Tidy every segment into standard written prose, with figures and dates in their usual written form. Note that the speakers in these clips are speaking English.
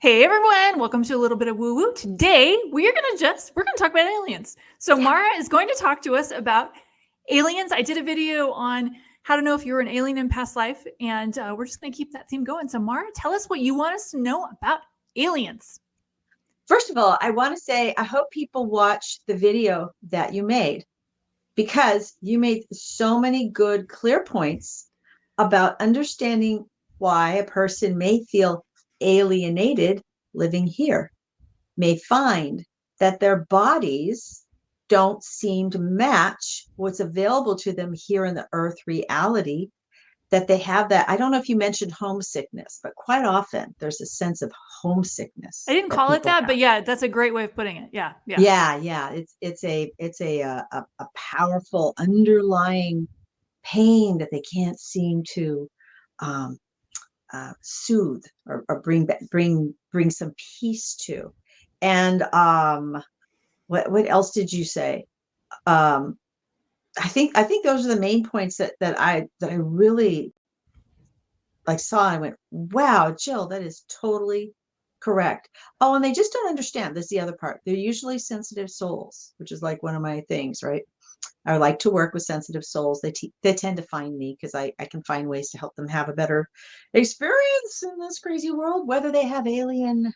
Hey everyone, welcome to a little bit of woo woo. Today we're gonna talk about aliens. So Mara is going to talk to us about aliens. I did a video on how to know if you were an alien in past life, and we're just gonna keep that theme going. So Mara, tell us what you want us to know about aliens. First of all, I want to say I hope people watch the video that you made because you made so many good, clear points about understanding why a person may feel alienated living here, may find that their bodies don't seem to match what's available to them here in the earth reality, that they have that. I don't know if you mentioned homesickness, but quite often there's a sense of homesickness I didn't that call it people that, have. but yeah, that's a great way of putting it. Yeah. Yeah. It's a powerful underlying pain that they can't seem to um, soothe or bring some peace to. And what else did you say? Um, I think those are the main points that I really like saw. I went, wow, Jill, that is totally correct. Oh, and they just don't understand. This is the other part. They're usually sensitive souls, which is like one of my things, right? I like to work with sensitive souls. They tend to find me because I can find ways to help them have a better experience in this crazy world, whether they have alien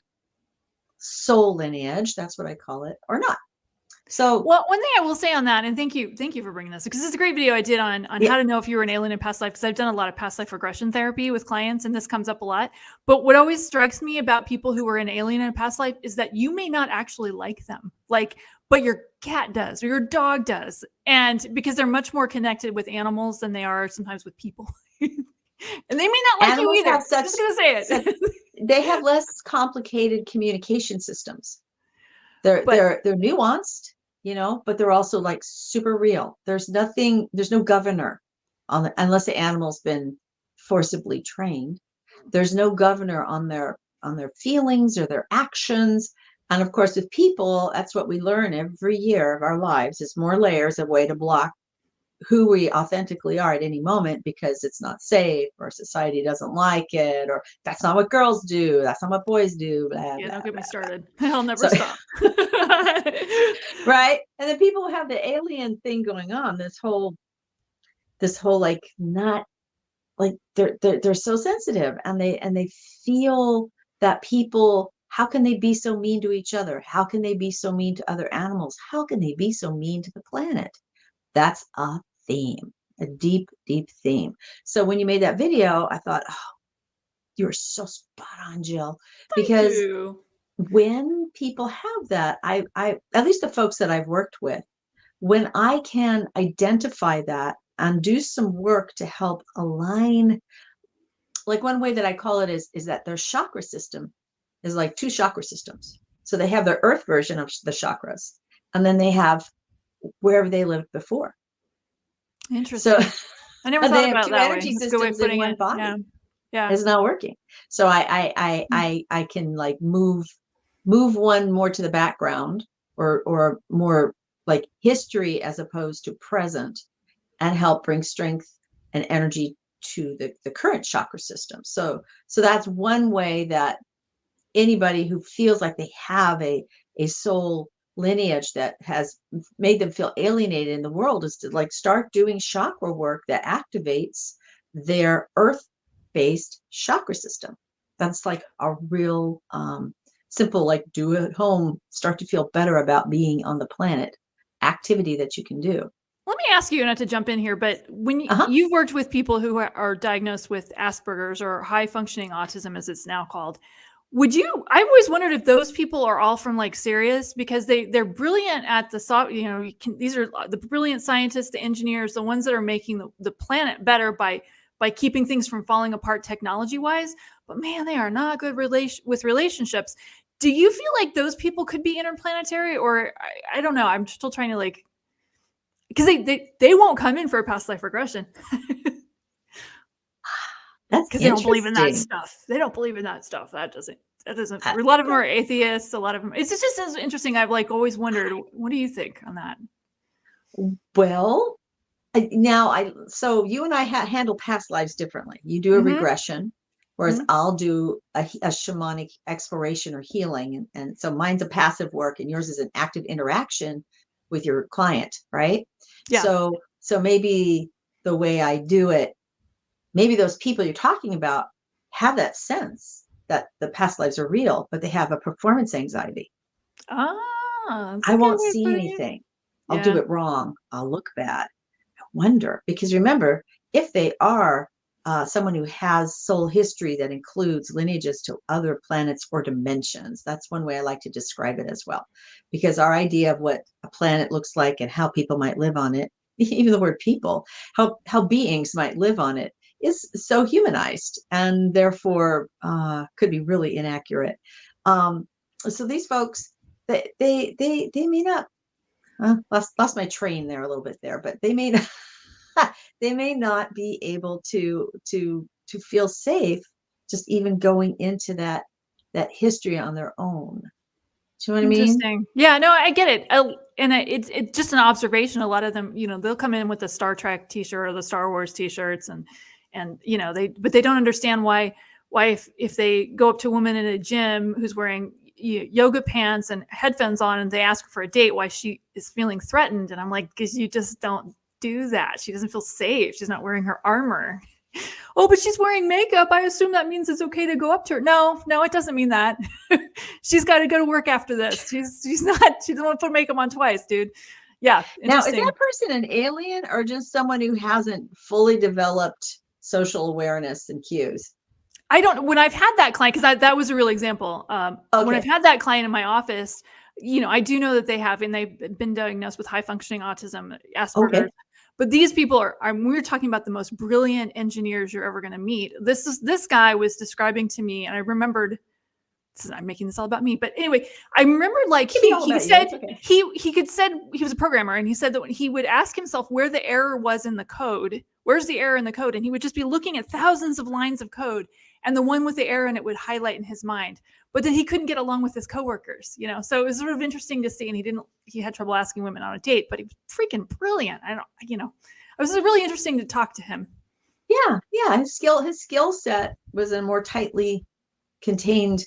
soul lineage, that's what I call it, or not. So Well, one thing I will say on that, and thank you for bringing this, because it's a great video I did on yeah, how to know if you were an alien in past life, because I've done a lot of past life regression therapy with clients, and this comes up a lot. But what always strikes me about people who are an alien in a past life is that you may not actually like them, but your cat does or your dog does, and because they're much more connected with animals than they are sometimes with people, and they may not like you animals either. have such Just gonna say such it. they have less complicated communication systems. They're But they're they're nuanced, but they're also like super real. There's no governor unless the animal's been forcibly trained. There's no governor on their feelings or their actions. And of course, with people, that's what we learn every year of our lives is more layers, a way to block who we authentically are at any moment because it's not safe or society doesn't like it or that's not what girls do, that's not what boys do, blah yeah, blah don't get me blah. started. I'll never So stop. right, and then people have the alien thing going on, this whole like not like they're so sensitive, and they feel that people, how can they be so mean to each other, how can they be so mean to other animals, how can they be so mean to the planet? That's a theme, a deep deep theme. So when you made that video, I thought, oh, you're so spot on, Jill, Thank because you. when people have that, I at least the folks that I've worked with, when I can identify that and do some work to help align, like one way that I call it is that their chakra system is like two chakra systems. So they have their earth version of the chakras, and then they have wherever they lived before. So Interesting. I never thought they have about it two that way. energy That's a good way of systems in putting one it. Yeah. body. Yeah. It's not working. So I can like move one more to the background, or more like history as opposed to present, and help bring strength and energy to the current chakra system. So that's one way that anybody who feels like they have a soul lineage that has made them feel alienated in the world is to like start doing chakra work that activates their earth based chakra system. That's like a real simple, like do at home, start to feel better about being on the planet activity that you can do. Let me ask you, not to jump in here, but when Uh-huh. you've worked with people who are diagnosed with Asperger's or high functioning autism, as it's now called, I've always wondered if those people are all from like Sirius, because they're brilliant at these are the brilliant scientists, the engineers, the ones that are making the planet better by keeping things from falling apart technology wise. But man, they are not good with relationships. Do you feel like those people could be interplanetary, or I don't know? I'm still trying to like, because they won't come in for a past life regression That's because they don't believe in that interesting. stuff. They don't believe in that stuff. That doesn't. A lot of them are atheists. A lot of them. It's just as interesting. I've like always wondered. What do you think on that? Well, now I so you and I handle past lives differently. You do a Mm-hmm. regression, whereas Mhm. I'll do a shamanic exploration or healing. And so mine's a passive work and yours is an active interaction with your client, right? Yeah. So maybe the way I do it, maybe those people you're talking about have that sense that the past lives are real, but they have a performance anxiety. Ah, that's I a good won't way of see putting it. anything. I'll do Yeah. it wrong. I'll look bad. I wonder, because remember, if they are someone who has soul history that includes lineages to other planets or dimensions, that's one way I like to describe it as well. Because our idea of what a planet looks like and how people might live on it, even the word people, how beings might live on it, is so humanized and therefore could be really inaccurate. So these folks, they may not lost my train there a little bit there, but they may not, they may not be able to feel safe just even going into that history on their own. Do you know what I mean? Interesting. Yeah, no, I get it. And it's just an observation. A lot of them, they'll come in with the Star Trek T-shirt or the Star Wars T-shirts, and they don't understand why if they go up to a woman in a gym who's wearing yoga pants and headphones on and they ask her for a date, why she is feeling threatened. And I'm like, because you just don't do that. She doesn't feel safe. She's not wearing her armor. Oh, but she's wearing makeup. I assume that means it's okay to go up to her. No, it doesn't mean that. She's got to go to work after this. She's not. She doesn't want to put makeup on twice, dude. Yeah, Now, is interesting. that person an alien or just someone who hasn't fully developed social awareness and cues? I don't. When I've had that client, because that was a real example. When I've Okay. had that client in my office, I do know that they have, and they've been diagnosed with high functioning autism, Asperger's. Okay. But these people we're talking about the most brilliant engineers you're ever going to meet. This guy was describing to me, and I remembered. I'm making this all about me, but anyway, I remember like It can be all he about you. said It's okay. he was a programmer, and he said that when he would ask himself where the error was in the code, where's the error in the code, and he would just be looking at thousands of lines of code, and the one with the error in it would highlight in his mind. But then he couldn't get along with his coworkers, so it was sort of interesting to see. And he had trouble asking women on a date, but he was freaking brilliant. It was really interesting to talk to him. Yeah. His skill set was in a more tightly contained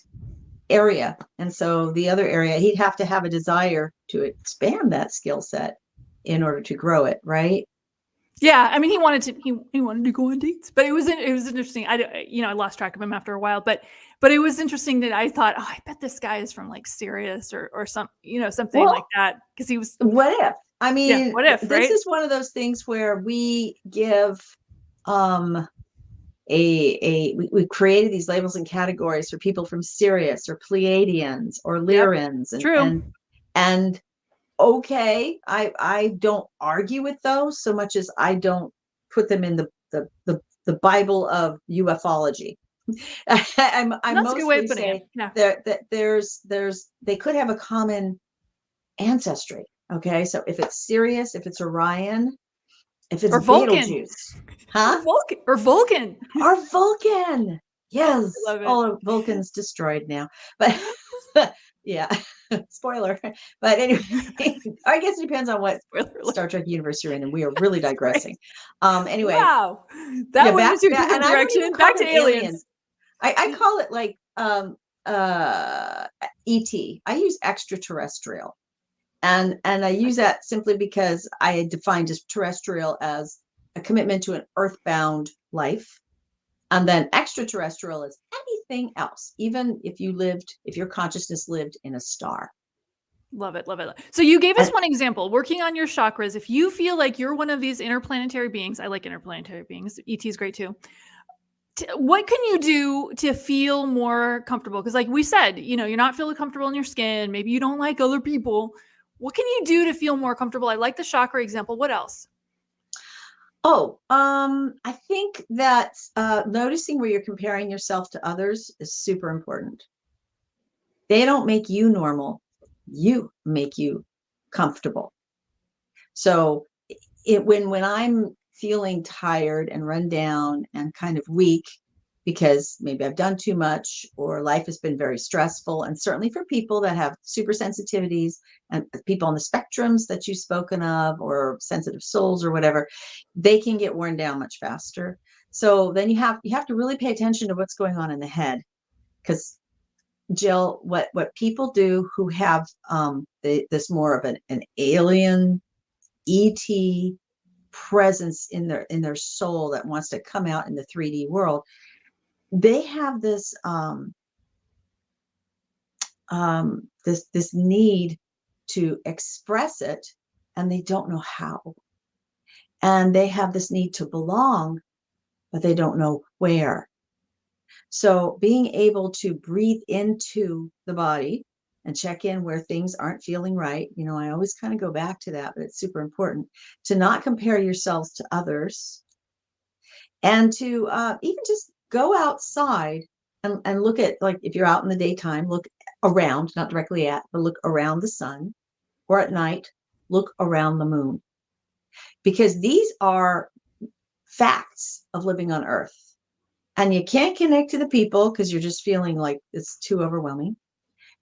area. And so the other area, he'd have to have a desire to expand that skill set in order to grow it, right? Yeah, I mean, he wanted to go on dates, but it was interesting. I lost track of him after a while, but it was interesting that I thought, oh, I bet this guy is from like Sirius or something like Well, that, because he was. what if? I Yeah, mean, what if, this right? is one of those things where we give um we created these labels and categories for people from Sirius or Pleiadians or Yep, Lyrians true. and okay, I don't argue with those so much as I don't put them in the Bible of ufology. I That's a good way of mostly putting it. say Yeah, that there's they could have a common ancestry. Okay, so if it's Sirius, if it's Orion, if it's or Vulcan, Betelgeuse, huh? or Vulcan. Or Vulcan. I Yes. love it. Oh, Vulcan's destroyed now. But yeah, spoiler. But anyway, I guess it depends on what Spoiler alert. Star Trek universe you're in, and we are really Right. digressing. Anyway, Wow, yeah, that went into a and different I don't even direction. call Back to them aliens. aliens. I call it like uh ET. I use extraterrestrial. And I use that simply because I defined as terrestrial as a commitment to an earthbound life. And then extraterrestrial is anything else, even if your consciousness lived in a star. Love it, love it. So you gave us And one example, working on your chakras. If you feel like you're one of these interplanetary beings, I like interplanetary beings. ET is great too. What can you do to feel more comfortable? Because, like we said, you're not feeling comfortable in your skin. Maybe you don't like other people. What can you do to feel more comfortable? I like the chakra example. What else? I think that noticing where you're comparing yourself to others is super important. They don't make you normal, you make you comfortable. So when I'm feeling tired and run down and kind of weak because maybe I've done too much or life has been very stressful, and certainly for people that have super sensitivities and people on the spectrums that you've spoken of or sensitive souls or whatever, they can get worn down much faster. So then you have to really pay attention to what's going on in the head, because Jill, what people do who have this more of an alien ET presence in their soul that wants to come out in the 3D world, they have this need to express it, and they don't know how. And they have this need to belong, but they don't know where. So being able to breathe into the body and check in where things aren't feeling right. I always kind of go back to that, but it's super important to not compare yourselves to others, and to even just go outside and look at, like, if you're out in the daytime, look around, not directly at, but look around the sun, or at night, look around the moon, because these are facts of living on Earth. And you can't connect to the people because you're just feeling like it's too overwhelming.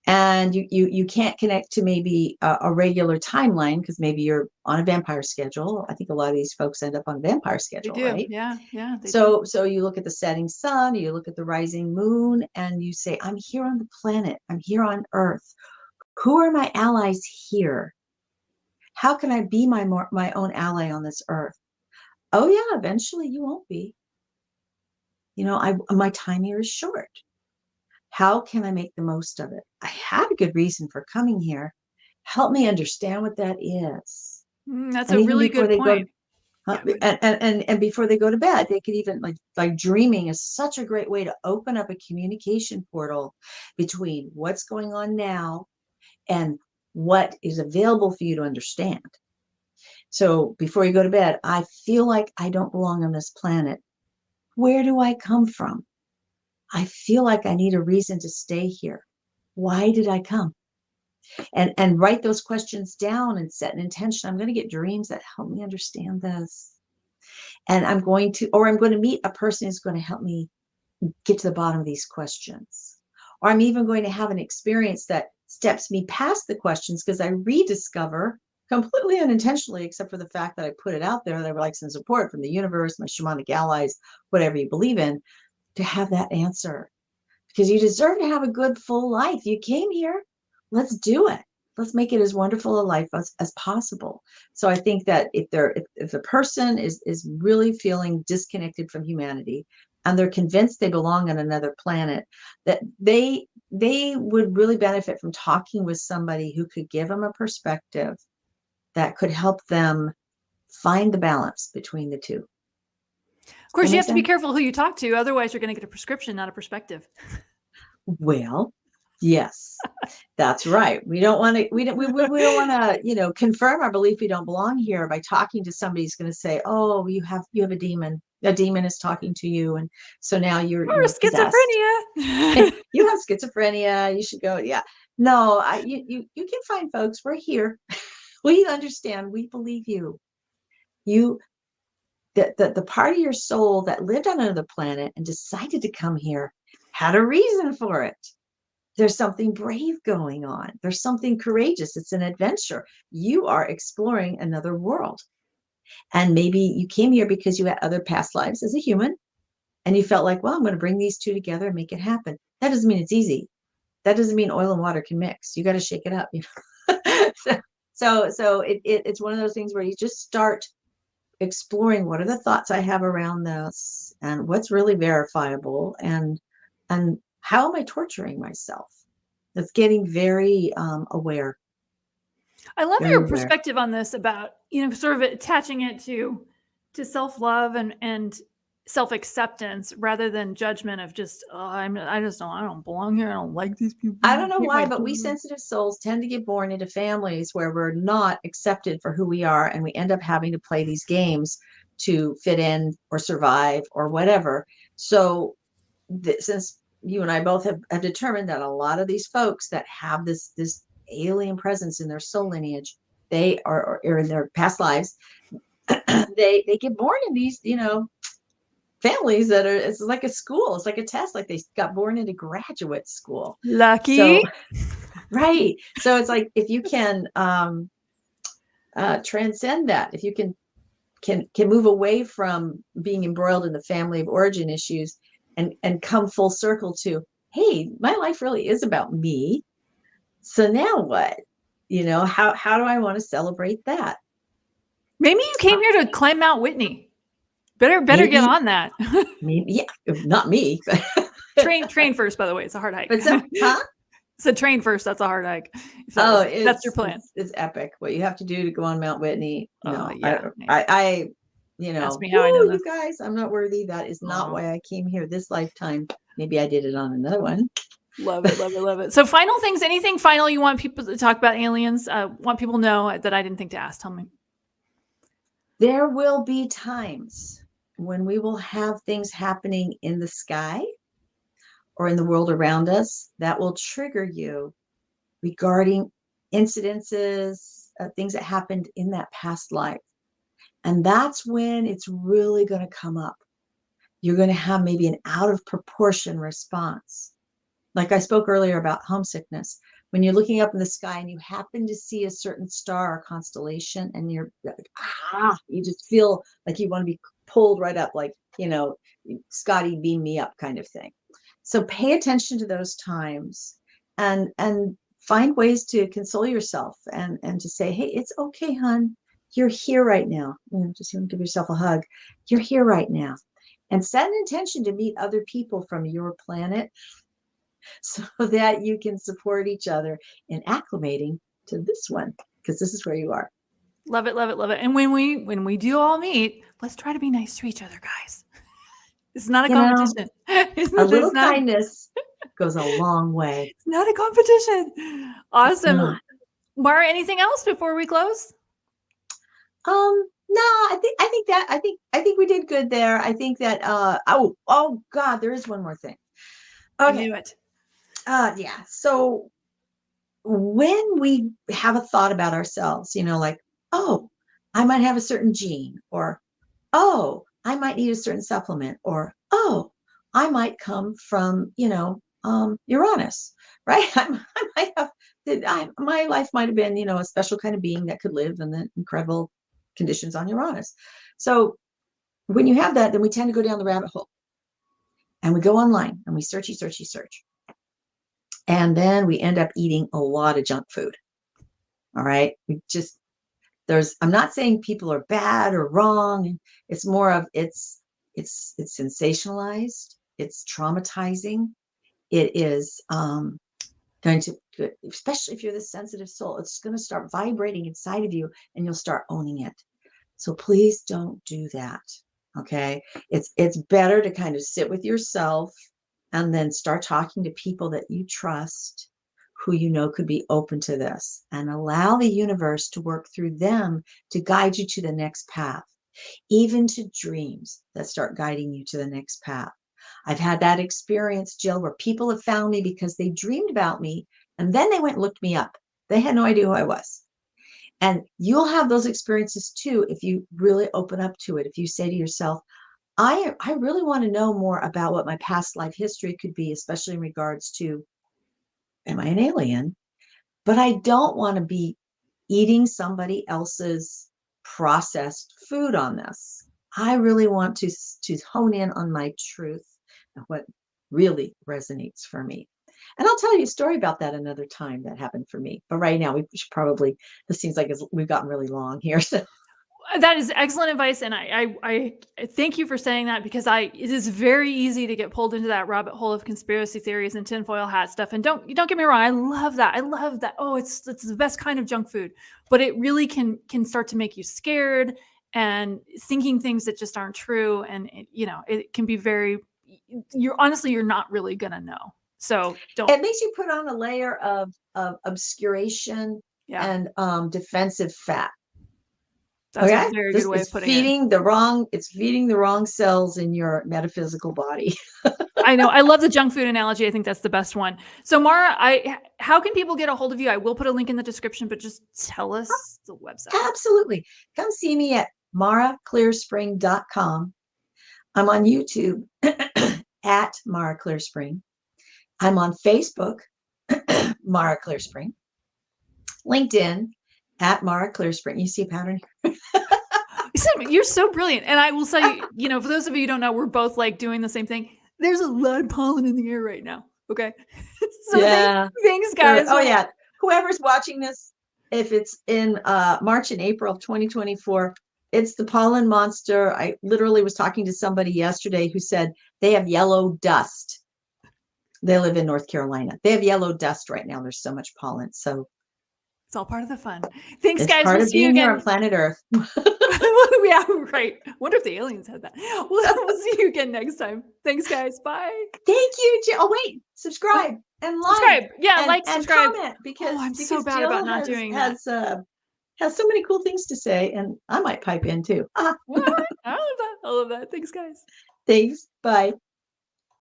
And you can't connect to maybe a regular timeline because maybe you're on a vampire schedule. I think a lot of these folks end up on a vampire schedule, They do. right? Yeah, they So do. so you look at the setting sun, you look at the rising moon, and you say, I'm here on the planet. I'm here on Earth. Who are my allies here? How can I be my own ally on this Earth? Oh yeah, eventually you won't be. My time here is short. How can I make the most of it? I have a good reason for coming here. Help me understand what that is. That's And a even really before good they go point. to and before they go to bed, they could even, like dreaming is such a great way to open up a communication portal between what's going on now and what is available for you to understand. So before you go to bed, I feel like I don't belong on this planet. Where do I come from? I feel like I need a reason to stay here. Why did I come? And write those questions down and set an intention. I'm going to get dreams that help me understand this. And I'm going to meet a person who's going to help me get to the bottom of these questions. Or I'm even going to have an experience that steps me past the questions, because I rediscover, completely unintentionally, except for the fact that I put it out there, that I would like some support from the universe, my shamanic allies, whatever you believe in, to have that answer. Because you deserve to have a good, full life. You came here. Let's do it. Let's make it as wonderful a life as possible. So I think that if the person is really feeling disconnected from humanity, and they're convinced they belong on another planet, that they would really benefit from talking with somebody who could give them a perspective that could help them find the balance between the two. Of course, you have to be Sense? careful who you talk to. Otherwise, you're going to get a prescription, not a perspective. Well, yes, that's right. We don't want to, we don't want to, confirm our belief we don't belong here by talking to somebody who's going to say, oh, you have a demon. A demon is talking to you, and so now you're Or possessed. schizophrenia. You have schizophrenia. You should go. Yeah. No, you can find folks. We're here. We understand. We believe you. The part of your soul that lived on another planet and decided to come here had a reason for it. There's something brave going on. There's something courageous. It's an adventure. You are exploring another world. And maybe you came here because you had other past lives as a human, and you felt like, well, I'm going to bring these two together and make it happen. That doesn't mean it's easy. That doesn't mean oil and water can mix. You got to shake it up. So it's one of those things where you just start exploring, what are the thoughts I have around this, and what's really verifiable, and how am I torturing myself? That's getting very aware. I love Very your aware. perspective on this about, sort of attaching it to self-love and self-acceptance rather than judgment of just, I don't belong here. I don't like these people. I don't know why, but we sensitive souls tend to get born into families where we're not accepted for who we are, and we end up having to play these games to fit in or survive or whatever. So since you and I both have determined that a lot of these folks that have this alien presence in their soul lineage, they are, or in their past lives, they get born in these, families that are, it's like a school, it's like a test, like they got born into graduate school. Lucky. So right. So it's like, if you can transcend that, if you can can move away from being embroiled in the family of origin issues and come full circle to, hey, my life really is about me. So now what? How do I want to celebrate that? Maybe you came here to climb Mount Whitney. Better get Maybe, on that. yeah, not me. train first, by the way. It's a hard hike. Huh? So train first. That's a hard hike. Oh, That's your plan. It's epic. What you have to do to go on Mount Whitney. No, yeah. I Ask me how I know you this. guys, I'm not worthy. That is not why I came here this lifetime. Maybe I did it on another one. Love it, love it, love it. So final things, anything final you want people to talk about aliens? Want people to know that I didn't think to ask? Tell me. There will be times when we will have things happening in the sky or in the world around us that will trigger you regarding incidences, things that happened in that past life. And that's when it's really going to come up. You're going to have maybe an out of proportion response. Like I spoke earlier about homesickness. When you're looking up in the sky and you happen to see a certain star or constellation, and you're like, you just feel like you want to be pulled right up, like, Scotty, beam me up kind of thing. So pay attention to those times and find ways to console yourself and to say, hey, it's okay, hon. You're here right now. Just give yourself a hug. You're here right now. And set an intention to meet other people from your planet so that you can support each other in acclimating to this one, because this is where you are. Love it, love it, love it. And when we do all meet, let's try to be nice to each other, guys. It's not a competition. A little kindness goes a long way. It's not a competition. Awesome. Mara, anything else before we close? No, I think we did good there. I think that oh God, there is one more thing. Okay. I knew it. Yeah. So when we have a thought about ourselves, like, oh, I might have a certain gene, or oh, I might need a certain supplement, or oh, I might come from, Uranus, right? I might have my life might have been, a special kind of being that could live in the incredible conditions on Uranus. So when you have that, then we tend to go down the rabbit hole and we go online and we search. And then we end up eating a lot of junk food. All right. I'm not saying people are bad or wrong. It's more of it's sensationalized. It's traumatizing. It is going to, especially if you're the sensitive soul, it's going to start vibrating inside of you and you'll start owning it. So please don't do that. Okay. It's better to kind of sit with yourself and then start talking to people that you trust, who you know could be open to this, and allow the universe to work through them to guide you to the next path, even to dreams that start guiding you to the next path. I've had that experience, Jill, where people have found me because they dreamed about me and then they went and looked me up. They had no idea who I was. And you'll have those experiences too if you really open up to it. If you say to yourself, I really want to know more about what my past life history could be, especially in regards to, am I an alien? But I don't want to be eating somebody else's processed food on this. I really want to hone in on my truth and what really resonates for me. And I'll tell you a story about that another time that happened for me. But right now, we should probably, this seems like we've gotten really long here. So that is excellent advice. And I thank you for saying that, because it is very easy to get pulled into that rabbit hole of conspiracy theories and tinfoil hat stuff. And don't get me wrong. I love that. Oh, it's the best kind of junk food, but it really can start to make you scared and thinking things that just aren't true. And it can be you're not really going to know. So don't. It makes you put on a layer of obscuration and defensive fat. That's a very good way of putting it. It's feeding the wrong cells in your metaphysical body. I know. I love the junk food analogy. I think that's the best one. So Mara, how can people get a hold of you? I will put a link in the description, but just tell us the website. Absolutely. Come see me at maraclearspring.com. I'm on YouTube at Mara Clearspring. I'm on Facebook, Mara Clearspring. LinkedIn at Mara Clearspring. You see a pattern here? You're so brilliant. And I will tell you, you know, for those of you who don't know, we're both like doing the same thing. There's a lot of pollen in the air right now. Okay. So Yeah. thanks guys. Oh yeah. Whoever's watching this, if it's in March and April of 2024, it's the pollen monster. I literally was talking to somebody yesterday who said they have yellow dust. They live in North Carolina. They have yellow dust right now. There's so much pollen. So it's all part of the fun. Thanks, it's guys. part We'll of see you being here again on planet Earth. Yeah, right. Wonder if the aliens had that. We'll see you again next time. Thanks, guys. Bye. Thank you, Jill. Oh wait, subscribe and like. Subscribe. Yeah, and, like, and subscribe. comment because I'm so bad Jill about not doing that. has so many cool things to say, and I might pipe in too. I love that. I love that. Thanks, guys. Thanks. Bye.